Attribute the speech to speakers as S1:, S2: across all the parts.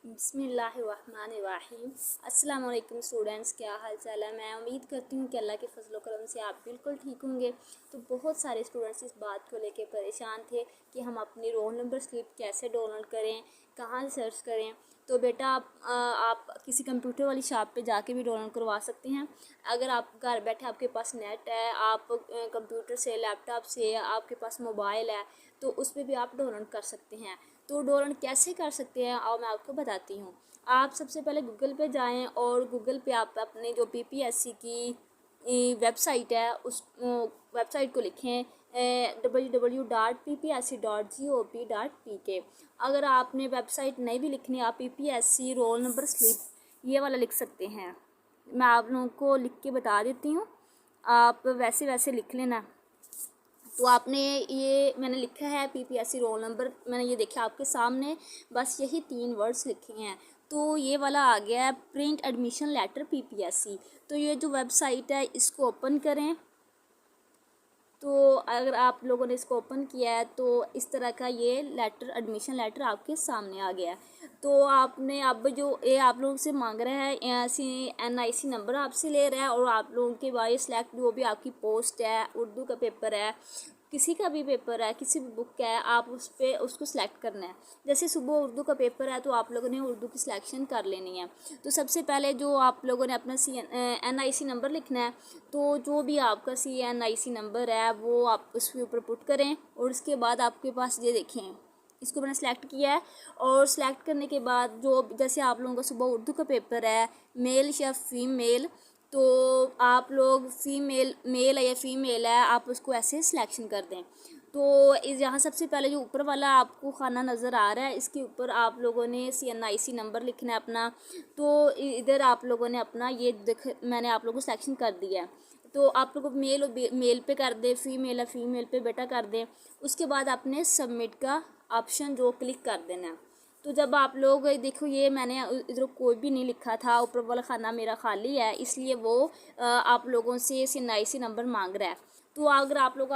S1: बिस्मिल्लाहिर्रहमानिर्रहीम। अस्सलाम वालेकुम स्टूडेंट्स, क्या हाल चाल है। मैं उम्मीद करती हूँ कि अल्लाह के फजल करम से आप बिल्कुल ठीक होंगे। तो बहुत सारे स्टूडेंट्स इस बात को लेके परेशान थे कि हम अपनी रोल नंबर स्लिप कैसे डाउनलोड करें, कहाँ से सर्च करें। तो बेटा आप किसी कंप्यूटर वाली शॉप पे जाके भी डाउनलोड करवा सकते हैं। अगर आप घर बैठे आपके पास नेट है, आप कंप्यूटर से, लैपटॉप से, आपके पास मोबाइल है, तो उस पर भी आप डाउनलोड कर सकते हैं। तो डाउनलोड कैसे कर सकते हैं और मैं आपको बताती हूँ। आप सबसे पहले गूगल पे जाएं और गूगल पे आप अपने जो पीपीएससी की वेबसाइट है उस वेबसाइट को लिखें www.ppsc.gov.pk। अगर आपने वेबसाइट नहीं भी लिखनी, आप पीपीएससी रोल नंबर स्लिप ये वाला लिख सकते हैं। मैं आप लोगों को लिख के बता देती हूँ, आप वैसे वैसे लिख लेना। तो आपने ये मैंने लिखा है पीपीएससी रोल नंबर, मैंने ये देखा आपके सामने, बस यही 3 वर्ड्स लिखे हैं। तो ये वाला आ गया है प्रिंट एडमिशन लेटर पीपीएससी। तो ये जो वेबसाइट है इसको ओपन करें। तो अगर आप लोगों ने इसको ओपन किया है तो इस तरह का ये लेटर, एडमिशन लेटर आपके सामने आ गया है। तो आपने अब जो ये आप लोगों से मांग रहा है NIC नंबर आपसे ले रहा है, और आप लोगों के बारे सेलेक्ट जो भी आपकी पोस्ट है, उर्दू का पेपर है, किसी का भी पेपर है, किसी भी बुक का है, आप उस पर उसको सिलेक्ट करना है। जैसे सुबह उर्दू का पेपर है तो आप लोगों ने उर्दू की सिलेक्शन कर लेनी है। तो सबसे पहले जो आप लोगों ने अपना NIC नंबर लिखना है। तो जो भी आपका NIC नंबर है वो आप उसके ऊपर पुट करें, और उसके बाद आपके पास ये देखें, इसको मैंने सेलेक्ट किया है। और सेलेक्ट करने के बाद जो जैसे आप लोगों का सुबह उर्दू का पेपर है, मेल या फीमेल, तो आप लोग मेल है या फीमेल है, आप उसको ऐसे सिलेक्शन कर दें। तो इस यहाँ सबसे पहले जो ऊपर वाला आपको खाना नज़र आ रहा है, इसके ऊपर आप लोगों ने NIC नंबर लिखना है अपना। तो इधर आप लोगों ने अपना ये मैंने आप लोगों को सिलेक्शन कर दिया है। तो आप लोग मेल पे कर दे, फीमेल है फीमेल पे बेटा कर दें। उसके बाद आपने सबमिट का ऑप्शन जो क्लिक कर देना है। तो जब आप लोग देखो, ये मैंने इधर कोई भी नहीं लिखा था, ऊपर वाला खाना मेरा खाली है, इसलिए वो आप लोगों से NIC नंबर मांग रहा है। तो अगर आप लोग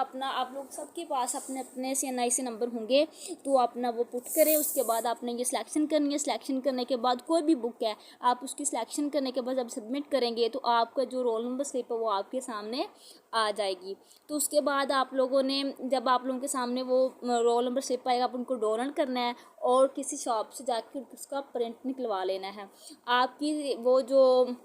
S1: सबके पास अपने अपने NIC नंबर होंगे तो अपना वो पुट करें। उसके बाद आपने ये सिलेक्शन करनी है। सिलेक्शन करने के बाद कोई भी बुक है, आप उसकी सिलेक्शन करने के बाद जब सबमिट करेंगे तो आपका जो रोल नंबर स्लिप है वो आपके सामने आ जाएगी। तो उसके बाद आप लोगों ने, जब आप लोगों के सामने वो रोल नंबर स्लिप आएगा, आप उनको डाउनलोड करना है और किसी शॉप से जाकर उसका प्रिंट निकलवा लेना है। आपकी वो जो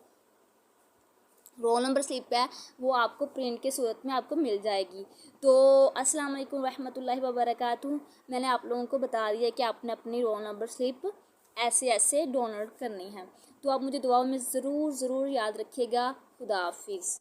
S1: रोल नंबर स्लिप है वो आपको प्रिंट के सूरत में आपको मिल जाएगी। तो अस्सलाम वालेकुम रहमतुल्लाहि व बरकातुहू। मैंने आप लोगों को बता दिया कि आपने अपनी रोल नंबर स्लिप ऐसे ऐसे डाउनलोड करनी है। तो आप मुझे दुआओं में ज़रूर याद रखिएगा। खुदा हाफिज़।